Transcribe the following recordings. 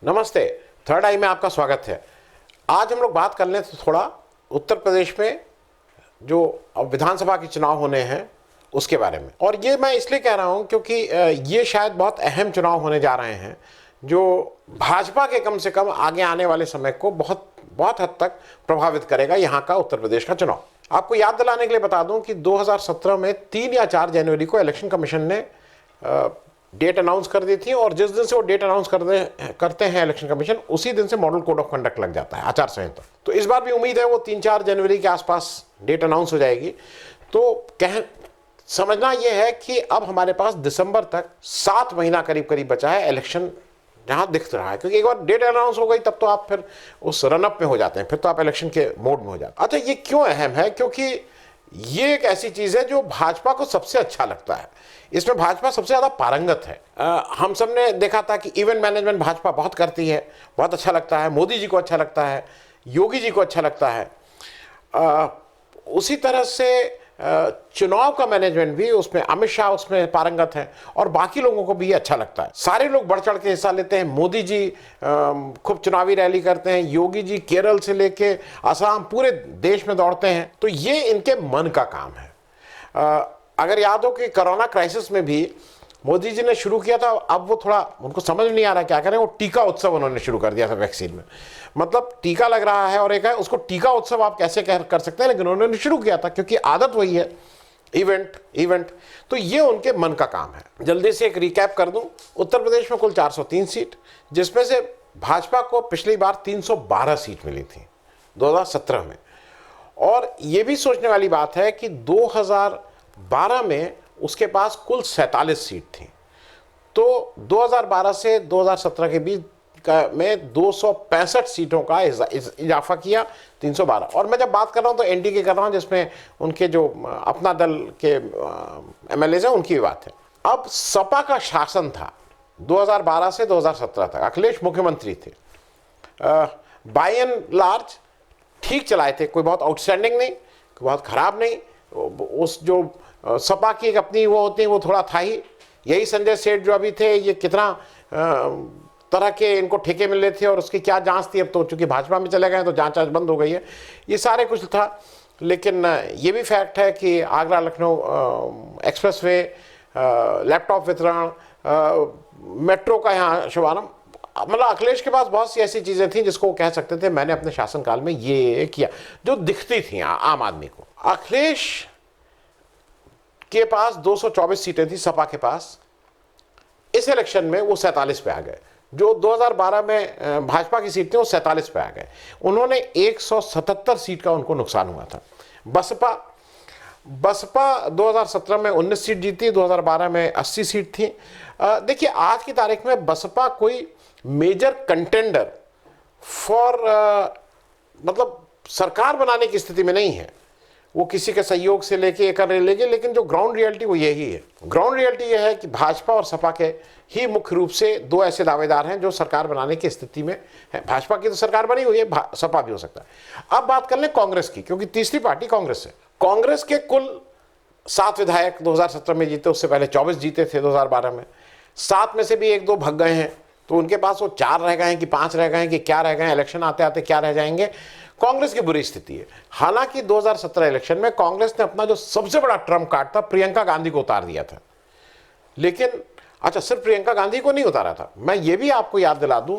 नमस्ते। थर्ड आई में आपका स्वागत है। आज हम लोग बात कर लें तो थोड़ा उत्तर प्रदेश में जो अब विधानसभा के चुनाव होने हैं उसके बारे में। और ये मैं इसलिए कह रहा हूं क्योंकि ये शायद बहुत अहम चुनाव होने जा रहे हैं जो भाजपा के कम से कम आगे आने वाले समय को बहुत बहुत हद तक प्रभावित करेगा। यहाँ का उत्तर प्रदेश का चुनाव आपको याद दिलाने के लिए बता दूं कि 2017 में 3 या 4 जनवरी को इलेक्शन कमीशन ने डेट अनाउंस कर दी थी और जिस दिन से वो डेट अनाउंस करते हैं इलेक्शन कमीशन, उसी दिन से मॉडल कोड ऑफ कंडक्ट लग जाता है, आचार संहिता। तो इस बार भी उम्मीद है वो 3-4 जनवरी के आसपास डेट अनाउंस हो जाएगी। तो समझना यह है कि अब हमारे पास दिसंबर तक 7 महीना करीब करीब बचा है इलेक्शन जहां दिख रहा है, क्योंकि एक बार डेट अनाउंस हो गई तब तो आप फिर उस रनअप में हो जाते हैं, फिर तो आप इलेक्शन के मोड में हो जाते हैं। अच्छा, ये क्यों अहम है? क्योंकि ये एक ऐसी चीज है जो भाजपा को सबसे अच्छा लगता है, इसमें भाजपा सबसे ज्यादा पारंगत है। हम सब ने देखा था कि इवेंट मैनेजमेंट भाजपा बहुत करती है, बहुत अच्छा लगता है, मोदी जी को अच्छा लगता है, योगी जी को अच्छा लगता है। उसी तरह से चुनाव का मैनेजमेंट भी उसमें अमित शाह उसमें पारंगत है और बाकी लोगों को भी ये अच्छा लगता है। सारे लोग बढ़ चढ़ के हिस्सा लेते हैं। मोदी जी खूब चुनावी रैली करते हैं, योगी जी केरल से लेके असम पूरे देश में दौड़ते हैं। तो ये इनके मन का काम है। अगर याद हो कि कोरोना क्राइसिस में भी मोदी जी ने शुरू किया था, अब वो थोड़ा उनको समझ नहीं आ रहा क्या करें, वो टीका उत्सव उन्होंने शुरू कर दिया था वैक्सीन में। मतलब टीका लग रहा है और एक है उसको टीका उत्सव आप कैसे कर सकते हैं, लेकिन उन्होंने शुरू किया था क्योंकि आदत वही है, इवेंट। तो ये उनके मन का काम है। जल्दी से एक रिकैप कर दूं, उत्तर प्रदेश में कुल 403 सीट, जिसमें से भाजपा को पिछली बार 312 सीट मिली थी 2017 में। और ये भी सोचने वाली बात है कि 2012 में उसके पास कुल 47 सीट थी। तो 2012 से 2017 के बीच में 265 सीटों का इजाफा किया, 312। और मैं जब बात कर रहा हूं तो एनडीए की कर रहा हूं, जिसमें उनके जो अपना दल के एमएलए हैं उनकी भी बात है। अब सपा का शासन था 2012 से 2017 तक, अखिलेश मुख्यमंत्री थे। बाय एंड लार्ज ठीक चलाए थे, कोई बहुत आउटस्टैंडिंग नहीं, कोई बहुत खराब नहीं। उस जो सपा की एक अपनी वो होती है वो थोड़ा था ही। यही संजय सेठ जो अभी थे, ये कितना तरह के इनको ठेके मिल रहे थे और उसकी क्या जांच थी। अब तो चूंकि भाजपा में चले गए तो जांच बंद हो गई है, ये सारे कुछ था। लेकिन ये भी फैक्ट है कि आगरा लखनऊ एक्सप्रेसवे, लैपटॉप वितरण, मेट्रो का यहाँ शुभारंभ, मतलब अखिलेश के पास बहुत सी ऐसी चीजें थी जिसको वो कह सकते थे मैंने अपने शासनकाल में ये किया, जो दिखती थी आम आदमी को। अखिलेश के पास 224 सीटें थी, सपा के पास इस इलेक्शन में वो 47 पे आ गए। जो 2012 में भाजपा की सीट थी वो 47 पे आ गए। उन्होंने 177 सीट का उनको नुकसान हुआ था। बसपा 2017 में 19 सीट जीती, 2012 में 80 सीट थी। देखिए आज की तारीख में बसपा कोई मेजर कंटेंडर फॉर मतलब सरकार बनाने की स्थिति में नहीं है। वो किसी के सहयोग से लेके कर लेगी, लेकिन जो ग्राउंड रियलिटी वो यही है। ग्राउंड रियलिटी यह है कि भाजपा और सपा के ही मुख्य रूप से दो ऐसे दावेदार हैं जो सरकार बनाने की स्थिति में है। भाजपा की तो सरकार बनी हुई है, सपा भी हो सकता है। अब बात कर लें कांग्रेस की, क्योंकि तीसरी पार्टी कांग्रेस है। कांग्रेस के कुल 7 विधायक 2017 में जीते, उससे पहले 24 जीते थे 2012 में। 7 में से भी 1-2 भग गए हैं, तो उनके पास वो 4 रह गए हैं कि 5 रह गए हैं कि क्या रह गए हैं, इलेक्शन आते आते क्या रह जाएंगे। कांग्रेस की बुरी स्थिति है। हालांकि 2017 इलेक्शन में कांग्रेस ने अपना जो सबसे बड़ा ट्रम्प कार्ड था, प्रियंका गांधी को उतार दिया था। लेकिन अच्छा, सिर्फ प्रियंका गांधी को नहीं उतारा था। मैं ये भी आपको याद दिला दूं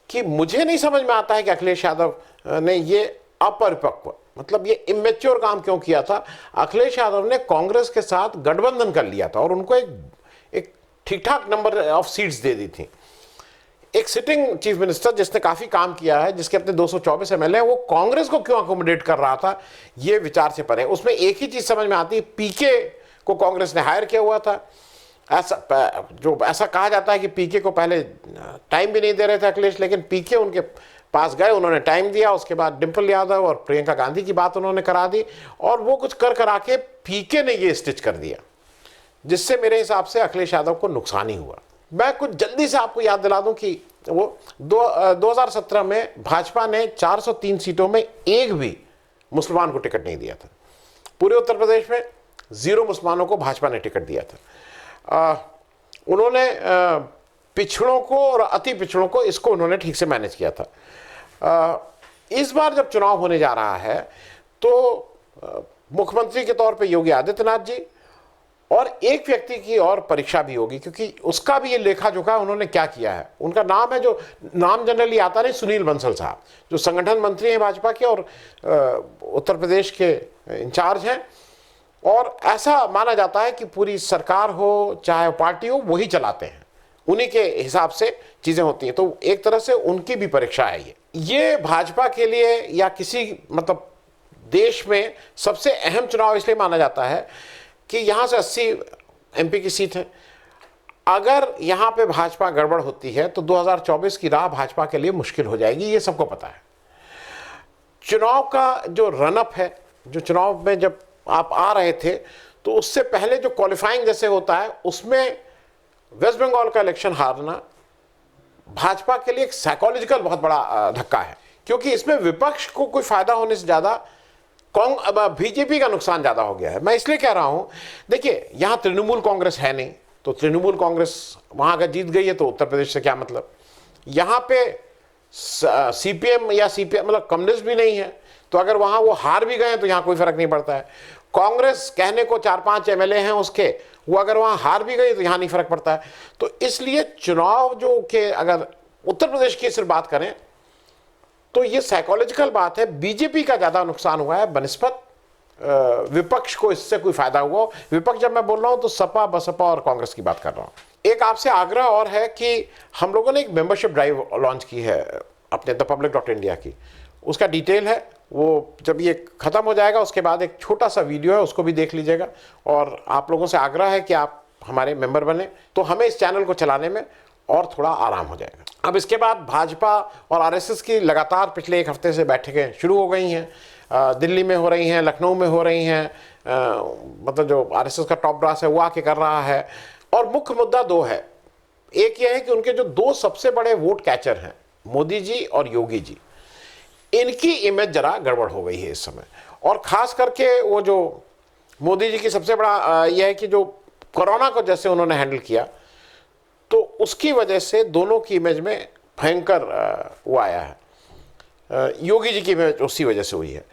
कि मुझे नहीं समझ में आता है कि अखिलेश यादव ने ये अपरिपक्व, मतलब ये इमेच्योर काम क्यों किया था। अखिलेश यादव ने कांग्रेस के साथ गठबंधन कर लिया था और उनको एक ठीक ठाक नंबर ऑफ सीट्स दे दी थी। एक सिटिंग चीफ मिनिस्टर जिसने काफी काम किया है, जिसके अपने 224 एमएलए हैं, वो कांग्रेस को क्यों अकोमोडेट कर रहा था, ये विचार से परे। उसमें एक ही चीज समझ में आती है, पीके को कांग्रेस ने हायर किया हुआ था। ऐसा कहा जाता है कि पीके को पहले टाइम भी नहीं दे रहे थे अखिलेश, लेकिन पीके उनके पास गए, उन्होंने टाइम दिया। उसके बाद डिंपल यादव और प्रियंका गांधी की बात उन्होंने करा दी और वो कुछ करा के पीके ने ये स्टिच कर दिया, जिससे मेरे हिसाब से अखिलेश यादव को नुकसान ही हुआ। मैं कुछ जल्दी से आपको याद दिला दूं कि वो 2017 में भाजपा ने 403 सीटों में एक भी मुसलमान को टिकट नहीं दिया था। पूरे उत्तर प्रदेश में 0 मुसलमानों को भाजपा ने टिकट दिया था। उन्होंने पिछड़ों को और अति पिछड़ों को, इसको उन्होंने ठीक से मैनेज किया था। इस बार जब चुनाव होने जा रहा है तो मुख्यमंत्री के तौर पे योगी आदित्यनाथ जी और एक व्यक्ति की और परीक्षा भी होगी, क्योंकि उसका भी ये लेखा जोखा उन्होंने क्या किया है। उनका नाम है, जो नाम जनरली आता नहीं, सुनील बंसल साहब, जो संगठन मंत्री हैं भाजपा के और उत्तर प्रदेश के इंचार्ज हैं। और ऐसा माना जाता है कि पूरी सरकार हो चाहे पार्टी हो, वही चलाते हैं, उन्हीं के हिसाब से चीज़ें होती हैं। तो एक तरह से उनकी भी परीक्षा है ये भाजपा के लिए या किसी मतलब देश में सबसे अहम चुनाव इसलिए माना जाता है कि यहाँ से 80 एमपी की सीट है। अगर यहाँ पे भाजपा गड़बड़ होती है तो 2024 की राह भाजपा के लिए मुश्किल हो जाएगी, ये सबको पता है। चुनाव का जो रनअप है, जो चुनाव में जब आप आ रहे थे तो उससे पहले जो क्वालिफाइंग जैसे होता है, उसमें वेस्ट बंगाल का इलेक्शन हारना भाजपा के लिए एक साइकोलॉजिकल बहुत बड़ा धक्का है, क्योंकि इसमें विपक्ष को कोई फायदा होने से ज़्यादा बीजेपी का नुकसान ज़्यादा हो गया है। मैं इसलिए कह रहा हूं, देखिए यहाँ तृणमूल कांग्रेस है नहीं, तो तृणमूल कांग्रेस वहाँ अगर जीत गई है तो उत्तर प्रदेश से क्या मतलब। यहाँ पे सीपीएम या सीपीएम मतलब कम्युनिस्ट भी नहीं है, तो अगर वहाँ वो हार भी गए तो यहाँ कोई फर्क नहीं पड़ता है। कांग्रेस कहने को 4-5 एमएलए हैं उसके, वो अगर वहाँ हार भी गई तो यहाँ नहीं फर्क पड़ता है। तो इसलिए चुनाव जो के अगर उत्तर प्रदेश की सिर्फ बात करें तो ये साइकोलॉजिकल बात है, बीजेपी का ज़्यादा नुकसान हुआ है बनिस्बत विपक्ष को इससे कोई फायदा हुआ। विपक्ष जब मैं बोल रहा हूँ तो सपा, बसपा और कांग्रेस की बात कर रहा हूँ। एक आपसे आग्रह और है कि हम लोगों ने एक मेंबरशिप ड्राइव लॉन्च की है अपने thepublic.india की, उसका डिटेल है, वो जब ये ख़त्म हो जाएगा उसके बाद एक छोटा सा वीडियो है, उसको भी देख लीजिएगा। और आप लोगों से आग्रह है कि आप हमारे मेंबर बने, तो हमें इस चैनल को चलाने में और थोड़ा आराम हो जाएगा। अब इसके बाद भाजपा और आरएसएस की लगातार पिछले एक हफ्ते से बैठकें शुरू हो गई हैं। दिल्ली में हो रही हैं, लखनऊ में हो रही हैं, मतलब जो आरएसएस का टॉप ब्रास है वो आके कर रहा है। और मुख्य मुद्दा दो है, एक ये है कि उनके जो दो सबसे बड़े वोट कैचर हैं, मोदी जी और योगी जी, इनकी इमेज जरा गड़बड़ हो गई है इस समय। और ख़ास करके वो जो मोदी जी की सबसे बड़ा यह है कि जो कोरोना को जैसे उन्होंने हैंडल किया, तो उसकी वजह से दोनों की इमेज में भयंकर वो आया है। योगी जी की इमेज उसी वजह से हुई है।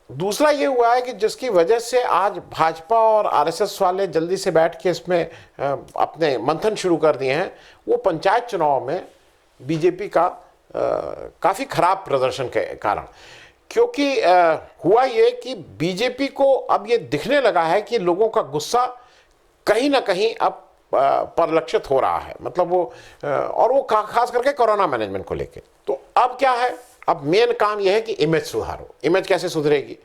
दूसरा ये हुआ है कि जिसकी वजह से आज भाजपा और आरएसएस वाले जल्दी से बैठ के इसमें अपने मंथन शुरू कर दिए हैं, वो पंचायत चुनाव में बीजेपी का काफ़ी खराब प्रदर्शन के कारण। क्योंकि हुआ ये कि बीजेपी को अब ये दिखने लगा है कि लोगों का गुस्सा कहीं ना कहीं अब परिलक्षित हो रहा है, मतलब वो और वो खास करके कोरोना मैनेजमेंट को लेके। तो अब क्या है, अब मेन काम यह है कि इमेज सुधारो। इमेज कैसे सुधरेगी?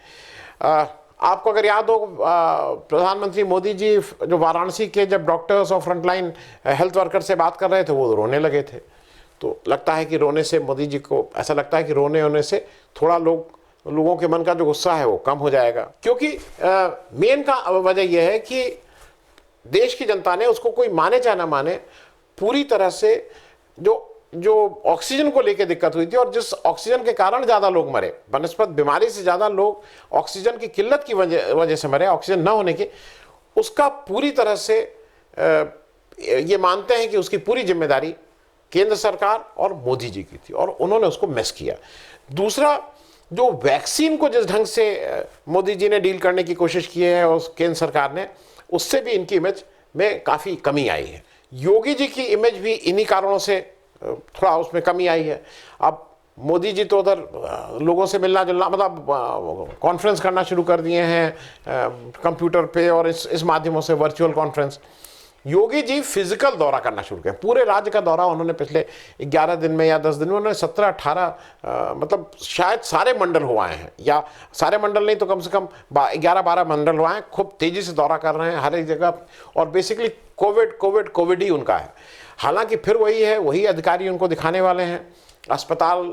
आपको अगर याद हो, प्रधानमंत्री मोदी जी जो वाराणसी के जब डॉक्टर्स और फ्रंटलाइन हेल्थ वर्कर से बात कर रहे थे, वो रोने लगे थे। तो लगता है कि रोने से मोदी जी को ऐसा लगता है कि रोने होने से थोड़ा लोगों के मन का जो गुस्सा है वो कम हो जाएगा। क्योंकि मेन का वजह यह है कि देश की जनता ने, उसको कोई माने चाहे ना माने, पूरी तरह से जो ऑक्सीजन को लेकर दिक्कत हुई थी और जिस ऑक्सीजन के कारण ज़्यादा लोग मरे, बनस्पत बीमारी से ज़्यादा लोग ऑक्सीजन की किल्लत की वजह से मरे, ऑक्सीजन न होने की, उसका पूरी तरह से ये मानते हैं कि उसकी पूरी जिम्मेदारी केंद्र सरकार और मोदी जी की थी और उन्होंने उसको मिस किया। दूसरा, जो वैक्सीन को जिस ढंग से मोदी जी ने डील करने की कोशिश की है और केंद्र सरकार ने, उससे भी इनकी इमेज में काफ़ी कमी आई है। योगी जी की इमेज भी इन्हीं कारणों से थोड़ा उसमें कमी आई है। अब मोदी जी तो उधर लोगों से मिलना जुलना, मतलब कॉन्फ्रेंस करना शुरू कर दिए हैं कंप्यूटर पे और इस माध्यमों से, virtual conference. Yogi ji physical दौरा करना शुरू किया, पूरे राज्य का दौरा उन्होंने पिछले 11 दिन में या 10 दिन में उन्होंने 17-18 मतलब शायद सारे मंडल हो आए हैं, या सारे मंडल नहीं तो कम से कम 11-12 मंडल हो आए हैं। खूब तेज़ी से दौरा कर रहे हैं हर एक जगह, और बेसिकली कोविड ही उनका है। हालांकि फिर वही अधिकारी उनको दिखाने वाले हैं। अस्पताल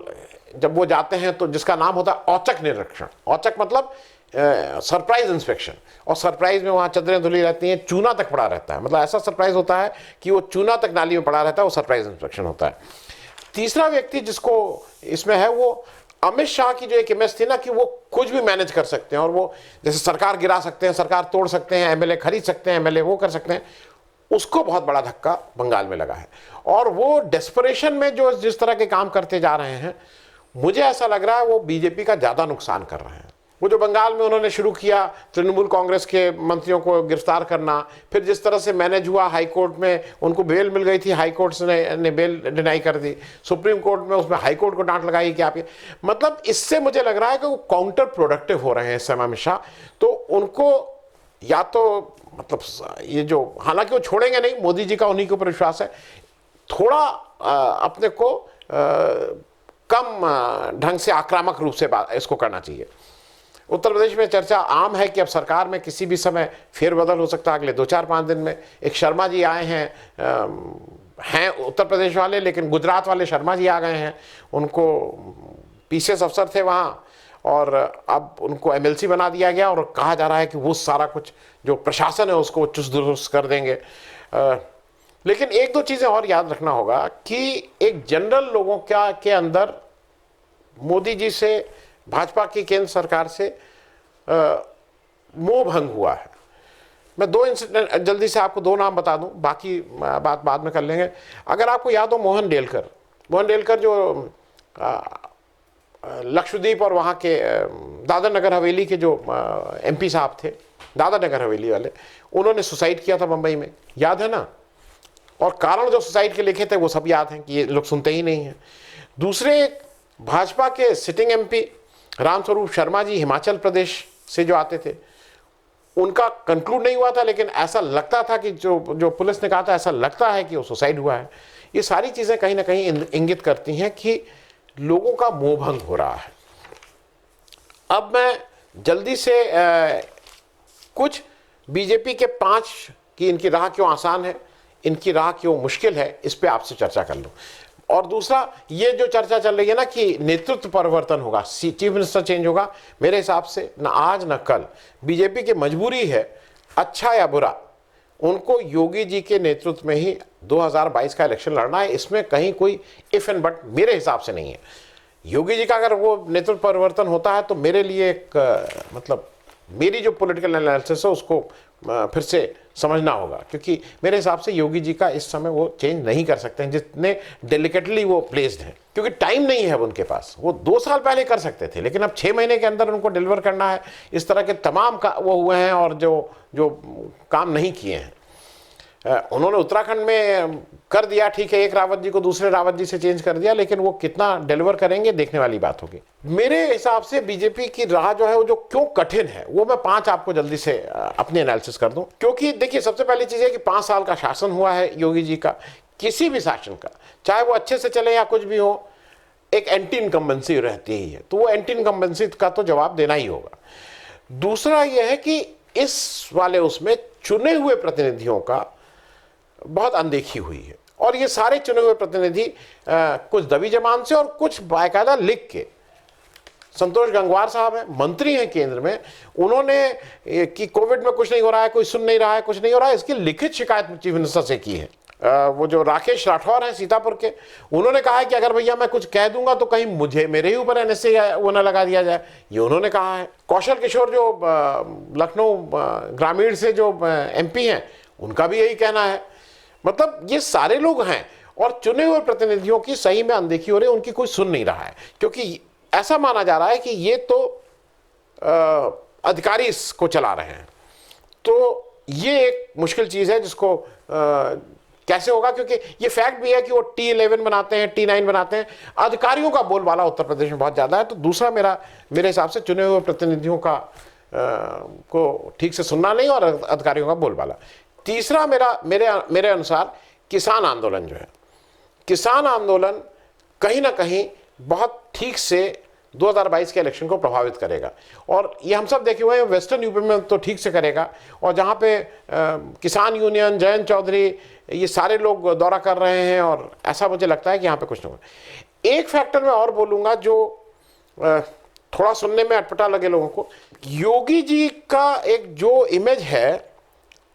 जब वो जाते हैं तो जिसका नाम होता है औचक निरीक्षण, औचक मतलब सरप्राइज इंस्पेक्शन, और सरप्राइज में वहाँ चदरें धुली रहती हैं, चूना तक पड़ा रहता है, मतलब ऐसा सरप्राइज होता है कि वो चूना तक नाली में पड़ा रहता है, वो सरप्राइज इंस्पेक्शन होता है। तीसरा व्यक्ति जिसको इसमें है वो अमित शाह की जो एक इमेज थी ना कि वो कुछ भी मैनेज कर सकते हैं और वो जैसे सरकार गिरा सकते हैं, सरकार तोड़ सकते हैं, एमएलए खरीद सकते हैं, एमएलए वो कर सकते हैं, उसको बहुत बड़ा धक्का बंगाल में लगा है। और वो डेस्परेशन में जो जिस तरह के काम करते जा रहे हैं, मुझे ऐसा लग रहा है वो बीजेपी का ज़्यादा नुकसान कर रहे हैं। वो जो बंगाल में उन्होंने शुरू किया तृणमूल कांग्रेस के मंत्रियों को गिरफ्तार करना, फिर जिस तरह से मैनेज हुआ, हाई कोर्ट में उनको बेल मिल गई थी, हाई कोर्ट ने बेल डिनाई कर दी, सुप्रीम कोर्ट में उसमें हाई कोर्ट को डांट लगाई कि आप ये, मतलब इससे मुझे लग रहा है कि वो काउंटर प्रोडक्टिव हो रहे हैं इस समय अमित शाह। तो उनको या तो मतलब ये जो, हालांकि वो छोड़ेंगे नहीं, मोदी जी का उन्हीं के ऊपर विश्वास है, थोड़ा अपने को कम ढंग से आक्रामक रूप से इसको करना चाहिए। उत्तर प्रदेश में चर्चा आम है कि अब सरकार में किसी भी समय फेरबदल हो सकता है अगले 2-4-5 दिन में। एक शर्मा जी आए हैं उत्तर प्रदेश वाले, लेकिन गुजरात वाले शर्मा जी आ गए हैं, उनको पीसीएस अफसर थे वहाँ और अब उनको एमएलसी बना दिया गया और कहा जा रहा है कि वो सारा कुछ जो प्रशासन है उसको चुस्त दुरुस्त कर देंगे। लेकिन एक दो चीज़ें और याद रखना होगा कि एक जनरल लोगों के अंदर मोदी जी से, भाजपा की केंद्र सरकार से मोह भंग हुआ है। मैं 2 इंसिडेंट जल्दी से आपको 2 नाम बता दूं, बाकी बात बाद में कर लेंगे। अगर आपको याद हो मोहन डेलकर जो लक्षद्वीप और वहाँ के दादर नगर हवेली के जो एमपी साहब थे, दादर नगर हवेली वाले, उन्होंने सुसाइड किया था मुंबई में, याद है ना? और कारण जो सुसाइड के लिखे थे वो सब याद हैं कि ये लोग सुनते ही नहीं हैं। दूसरे भाजपा के सिटिंग एमपी रामस्वरूप शर्मा जी हिमाचल प्रदेश से जो आते थे, उनका कंक्लूड नहीं हुआ था, लेकिन ऐसा लगता था कि जो पुलिस ने कहा था, ऐसा लगता है कि वो सुसाइड हुआ है। ये सारी चीज़ें कहीं ना कहीं इंगित करती हैं कि लोगों का मोहभंग हो रहा है। अब मैं जल्दी से कुछ बीजेपी के 5 की इनकी राह क्यों आसान है, इनकी राह क्यों मुश्किल है, इस पे आपसे चर्चा कर लूँ। और दूसरा, ये जो चर्चा चल रही है ना कि नेतृत्व परिवर्तन होगा, चीफ मिनिस्टर चेंज होगा, मेरे हिसाब से ना आज ना कल बीजेपी की मजबूरी है, अच्छा या बुरा, उनको योगी जी के नेतृत्व में ही 2022 का इलेक्शन लड़ना है। इसमें कहीं कोई इफ एंड बट मेरे हिसाब से नहीं है। योगी जी का अगर वो नेतृत्व परिवर्तन होता है तो मेरे लिए एक मतलब मेरी जो पॉलिटिकल एनालिसिस है उसको फिर से समझना होगा, क्योंकि मेरे हिसाब से योगी जी का इस समय वो चेंज नहीं कर सकते हैं जितने डेलिकेटली वो प्लेस्ड हैं, क्योंकि टाइम नहीं है अब उनके पास। वो 2 साल पहले कर सकते थे, लेकिन अब 6 महीने के अंदर उनको डिलीवर करना है। इस तरह के तमाम का वो हुए हैं और जो काम नहीं किए हैं। उन्होंने उत्तराखंड में कर दिया, ठीक है, एक रावत जी को दूसरे रावत जी से चेंज कर दिया, लेकिन वो कितना डिलीवर करेंगे देखने वाली बात होगी। मेरे हिसाब से बीजेपी की राह जो है वो जो क्यों कठिन है, वो मैं 5 आपको जल्दी से अपनी एनालिसिस कर दूं। क्योंकि देखिए, सबसे पहली चीज है कि 5 साल का शासन हुआ है योगी जी का। किसी भी शासन का, चाहे वो अच्छे से चले या कुछ भी हो, एक एंटी इनकम्बेंसी रहती ही है, तो वो एंटी इनकम्बेंसी का तो जवाब देना ही होगा। दूसरा यह है कि इस वाले उसमें चुने हुए प्रतिनिधियों का बहुत अनदेखी हुई है, और ये सारे चुने हुए प्रतिनिधि कुछ दबी जबान से और कुछ बाकायदा लिख के, संतोष गंगवार साहब हैं, मंत्री हैं केंद्र में, उन्होंने कि कोविड में कुछ नहीं हो रहा है, कोई सुन नहीं रहा है, कुछ नहीं हो रहा है, इसकी लिखित शिकायत चीफ मिनिस्टर से की है। वो जो राकेश राठौर हैं सीतापुर के, उन्होंने कहा है कि अगर भैया मैं कुछ कह दूंगा तो कहीं मेरे ही ऊपर एनएसए वो ना लगा दिया जाए, ये उन्होंने कहा है। कौशल किशोर जो लखनऊ ग्रामीण से जो एमपी हैं, उनका भी यही कहना है। मतलब ये सारे लोग हैं और चुने हुए प्रतिनिधियों की सही में अनदेखी हो रही है, उनकी कोई सुन नहीं रहा है, क्योंकि ऐसा माना जा रहा है कि ये तो अधिकारी इसको चला रहे हैं। तो ये एक मुश्किल चीज़ है जिसको कैसे होगा, क्योंकि ये फैक्ट भी है कि वो T11 बनाते हैं, T9 बनाते हैं, अधिकारियों का बोलबाला उत्तर प्रदेश में बहुत ज़्यादा है। तो दूसरा मेरे हिसाब से चुने हुए प्रतिनिधियों का को ठीक से सुनना नहीं और अधिकारियों का बोलबाला। तीसरा मेरे अनुसार किसान आंदोलन जो है, किसान आंदोलन कहीं ना कहीं बहुत ठीक से 2022 के इलेक्शन को प्रभावित करेगा, और ये हम सब देखे हुए हैं। वेस्टर्न यूपी में तो ठीक से करेगा, और जहाँ पे किसान यूनियन, जयंत चौधरी, ये सारे लोग दौरा कर रहे हैं, और ऐसा मुझे लगता है कि यहाँ पे कुछ ना होगा। एक फैक्टर मैं और बोलूँगा जो थोड़ा सुनने में अटपटा लगे लोगों को, योगी जी का एक जो इमेज है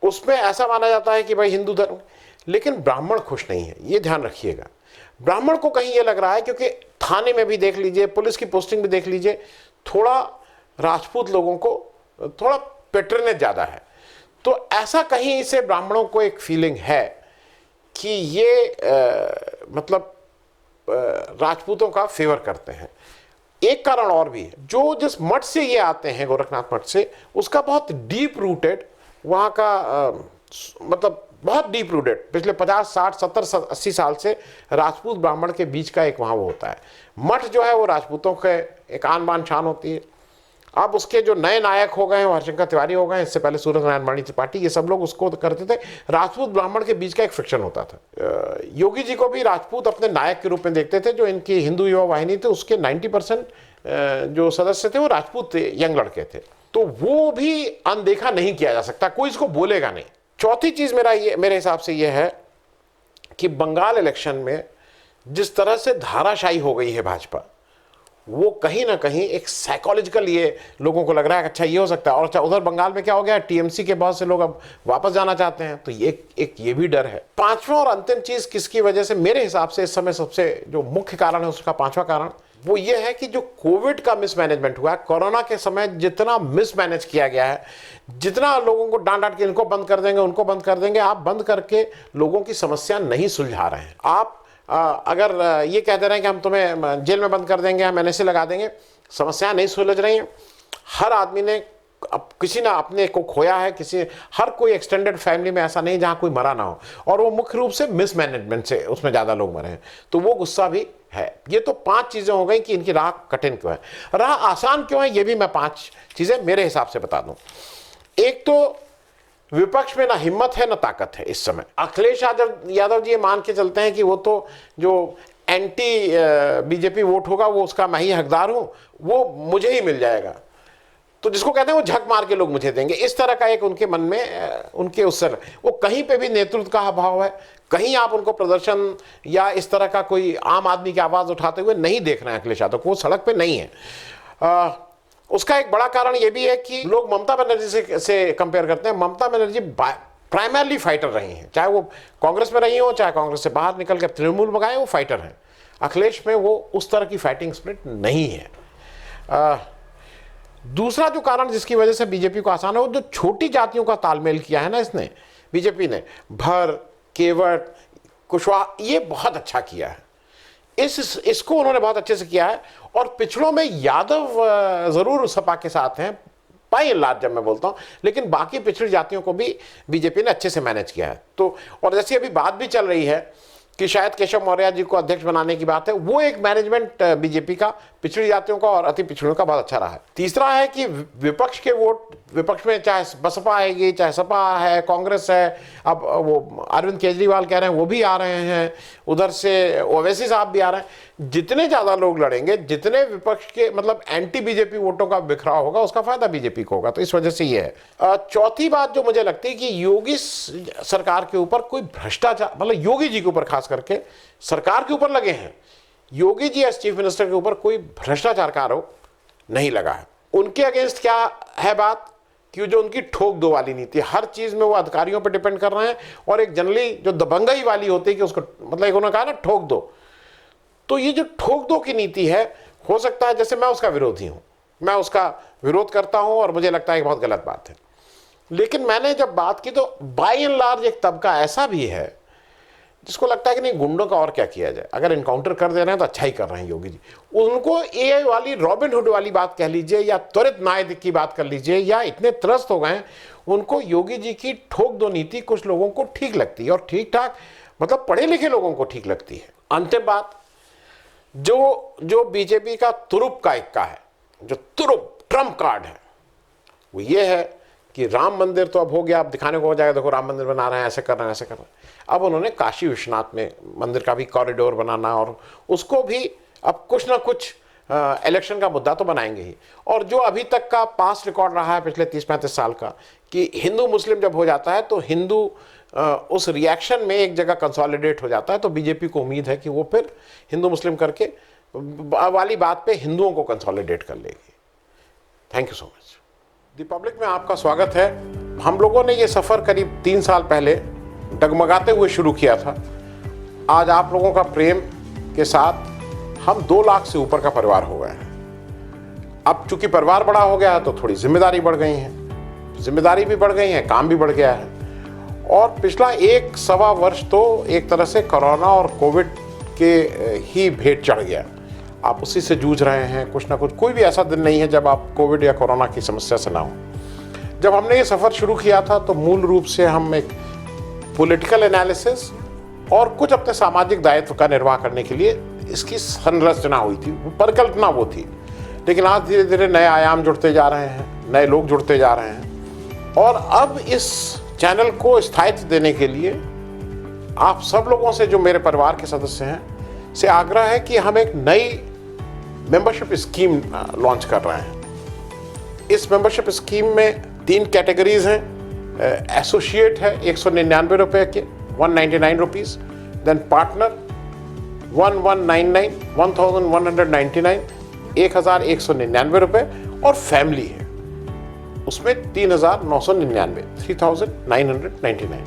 उसमें ऐसा माना जाता है कि भाई हिंदू धर्म, लेकिन ब्राह्मण खुश नहीं है, ये ध्यान रखिएगा। ब्राह्मण को कहीं ये लग रहा है, क्योंकि थाने में भी देख लीजिए, पुलिस की पोस्टिंग भी देख लीजिए, थोड़ा राजपूत लोगों को थोड़ा पेट्रोनेज ज़्यादा है, तो ऐसा कहीं से ब्राह्मणों को एक फीलिंग है कि ये मतलब राजपूतों का फेवर करते हैं। एक कारण और भी है, जो जिस मठ से ये आते हैं, गोरखनाथ मठ से, उसका बहुत डीप रूटेड वहाँ का मतलब बहुत डीप रूटेड पिछले 50, 60, 70, 80 साल से राजपूत ब्राह्मण के बीच का एक वहाँ वो होता है। मठ जो है वो राजपूतों के एक आन बान शान होती है। अब उसके जो नए नायक हो गए हैं, हरिशंकर तिवारी हो गए, इससे पहले सूरज नारायण मणि त्रिपाठी, ये सब लोग उसको करते थे। राजपूत ब्राह्मण के बीच का एक फ्रिक्शन होता था। योगी जी को भी राजपूत अपने नायक के रूप में देखते थे। जो इनकी हिंदू युवा वाहिनी थी उसके 90% जो सदस्य थे वो राजपूत थे, यंग लड़के थे। तो वो भी अनदेखा नहीं किया जा सकता, कोई इसको बोलेगा नहीं। चौथी चीज मेरे हिसाब से यह है कि बंगाल इलेक्शन में जिस तरह से धाराशायी हो गई है भाजपा, वो कहीं ना कहीं एक साइकोलॉजिकल, ये लोगों को लग रहा है कि अच्छा ये हो सकता है। और अच्छा उधर बंगाल में क्या हो गया, टीएमसी के बहुत से लोग अब वापस जाना चाहते हैं, तो ये भी डर है। पांचवा और अंतिम चीज किसकी वजह से मेरे हिसाब से इस समय सबसे जो मुख्य कारण है, उसका पांचवा कारण वो ये है कि जो कोविड का मिसमैनेजमेंट हुआ है, कोरोना के समय जितना मिसमैनेज किया गया है, जितना लोगों को डांट के इनको बंद कर देंगे, उनको बंद कर देंगे, आप बंद करके लोगों की समस्या नहीं सुलझा रहे हैं। आप अगर ये कहते रहे कि हम तुम्हें जेल में बंद कर देंगे, हम एनएसए लगा देंगे, समस्या नहीं सुलझ रही है। हर आदमी ने अब किसी ने अपने को खोया है, हर कोई एक्सटेंडेड फैमिली में ऐसा नहीं जहां कोई मरा ना हो, और वो मुख्य रूप से मिसमैनेजमेंट से उसमें ज्यादा लोग मरे हैं, तो वो गुस्सा भी है। ये तो 5 चीजें हो गई कि इनकी राह कठिन क्यों है, राह आसान क्यों है, ये भी मैं 5 चीजें मेरे हिसाब से बता दूं। एक तो विपक्ष में ना हिम्मत है ना ताकत है इस समय। अखिलेश यादव जी ये मान के चलते हैं कि वो तो जो एंटी बीजेपी वोट होगा वो उसका मैं ही हकदार हूं, वो मुझे ही मिल जाएगा, तो जिसको कहते हैं वो झक मार के लोग मुझे देंगे, इस तरह का एक उनके मन में उनके उससे वो कहीं पे भी नेतृत्व का अभाव है। कहीं आप उनको प्रदर्शन या इस तरह का कोई आम आदमी की आवाज उठाते हुए नहीं देख रहे हैं अखिलेश यादव को, वो सड़क पे नहीं है। उसका एक बड़ा कारण ये भी है कि लोग ममता बनर्जी से कंपेयर करते हैं। ममता बनर्जी प्राइमरली फाइटर रही हैं, चाहे वो कांग्रेस में रही हो, चाहे कांग्रेस से बाहर निकल कर तृणमूल में गए, वो फाइटर हैं। अखिलेश में वो उस तरह की फाइटिंग स्पिरिट नहीं है। दूसरा जो कारण जिसकी वजह से बीजेपी को आसान है, वो जो छोटी जातियों का तालमेल किया है ना इसने, बीजेपी ने भर, केवट, कुशवाहा, ये बहुत अच्छा किया है। इसको उन्होंने बहुत अच्छे से किया है। और पिछड़ों में यादव जरूर सपा के साथ हैं बाई एंड लार्ज जब मैं बोलता हूं, लेकिन बाकी पिछड़ी जातियों को भी बीजेपी ने अच्छे से मैनेज किया है। तो और जैसे अभी बात भी चल रही है कि शायद केशव मौर्य जी को अध्यक्ष बनाने की बात है, वो एक मैनेजमेंट बीजेपी का पिछड़ी जातियों का और अति पिछड़ों का बहुत अच्छा रहा है। तीसरा है कि विपक्ष के वोट, विपक्ष में चाहे बसपा आएगी, चाहे सपा है, कांग्रेस है, अब वो अरविंद केजरीवाल कह रहे हैं वो भी आ रहे हैं, उधर से ओवैसी साहब भी आ रहे हैं। जितने ज्यादा लोग लड़ेंगे, जितने विपक्ष के मतलब एंटी बीजेपी वोटों का बिखराव होगा, उसका फायदा बीजेपी को होगा। तो इस वजह से ये है। चौथी बात जो मुझे लगती है कि योगी सरकार के ऊपर कोई भ्रष्टाचार, मतलब योगी जी के ऊपर खास करके सरकार के ऊपर लगे हैं, Yogi ji as chief minister के ऊपर कोई भ्रष्टाचार का आरोप नहीं लगा है। उनके अगेंस्ट क्या है बात कि जो उनकी ठोक दो वाली नीति, हर चीज में वो अधिकारियों पर डिपेंड कर रहे हैं, और एक जनरली जो दबंगई वाली होती है कि उसको मतलब उन्होंने कहा ना ठोक दो, तो ये जो ठोक दो की नीति है, हो सकता है जैसे मैं उसका विरोधी हूं, मैं उसका विरोध करता हूं और मुझे लगता है कि बहुत गलत बात है। लेकिन मैंने जब बात की तो बाई एंड लार्ज एक तबका ऐसा भी है जिसको लगता है कि नहीं, गुंडों का और क्या किया जाए, अगर इनकाउंटर कर दे रहे हैं तो अच्छा ही कर रहे हैं योगी जी। उनको ये वाली रॉबिनहुड वाली बात कह लीजिए, या त्वरित न्याय की बात कर लीजिए, या इतने त्रस्त हो गए उनको योगी जी की ठोक दो नीति कुछ लोगों को ठीक लगती है, और ठीक ठाक मतलब पढ़े लिखे लोगों को ठीक लगती है। अंतिम बात, जो बीजेपी का तुरुप का इक्का है, जो तुरुप ट्रम्प कार्ड है, वो ये है कि राम मंदिर तो अब हो गया, अब दिखाने को हो जाएगा, देखो राम मंदिर बना रहे हैं, ऐसे कर रहे हैं, ऐसे कर रहे हैं। अब उन्होंने काशी विश्वनाथ में मंदिर का भी कॉरिडोर बनाना, और उसको भी अब कुछ ना कुछ इलेक्शन का मुद्दा तो बनाएंगे ही। और जो अभी तक का पास रिकॉर्ड रहा है पिछले 30-35 साल का, कि हिंदू मुस्लिम जब हो जाता है तो हिंदू उस रिएक्शन में एक जगह कंसोलिडेट हो जाता है, तो बीजेपी को उम्मीद है कि वो फिर हिंदू मुस्लिम करके वाली बात पे हिंदुओं को कंसोलिडेट कर लेगी। Thank you so much. Republic में आपका स्वागत है। हम लोगों ने ये सफ़र करीब 3 साल पहले डगमगाते हुए शुरू किया था। आज आप लोगों का प्रेम के साथ हम 2 लाख से ऊपर का परिवार हो गए हैं। अब चूंकि परिवार बड़ा हो गया है तो थोड़ी जिम्मेदारी बढ़ गई है, जिम्मेदारी भी बढ़ गई है, काम भी बढ़ गया है, और पिछला 1-1.25 वर्ष तो एक तरह से कोरोना और कोविड के ही भेंट चढ़ गया। आप उसी से जूझ रहे हैं, कुछ ना कुछ। कोई भी ऐसा दिन नहीं है जब आप कोविड या कोरोना की समस्या से ना हो। जब हमने ये सफ़र शुरू किया था तो मूल रूप से हम एक पॉलिटिकल एनालिसिस और कुछ अपने सामाजिक दायित्व का निर्वाह करने के लिए इसकी संरचना हुई थी, परिकल्पना वो थी। लेकिन आज धीरे धीरे नए आयाम जुड़ते जा रहे हैं, नए लोग जुड़ते जा रहे हैं, और अब इस चैनल को स्थायित्व देने के लिए आप सब लोगों से, जो मेरे परिवार के सदस्य हैं, से आग्रह है कि हम एक नई मेंबरशिप स्कीम लॉन्च कर रहे हैं। इस मेंबरशिप स्कीम में 3 कैटेगरीज हैं। एसोसिएट है 199 रुपये के, 199 रुपीज़। देन पार्टनर 1199 1199 रुपये। और फैमिली है, उसमें 3999 3999।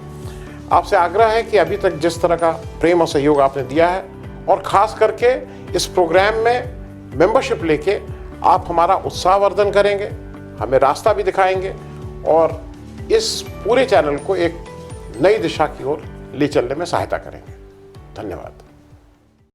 आपसे आग्रह है कि अभी तक जिस तरह का प्रेम और सहयोग आपने दिया है, और ख़ास करके इस प्रोग्राम में मेंबरशिप लेके आप हमारा उत्साहवर्धन करेंगे, हमें रास्ता भी दिखाएंगे और इस पूरे चैनल को एक नई दिशा की ओर ले चलने में सहायता करेंगे। धन्यवाद।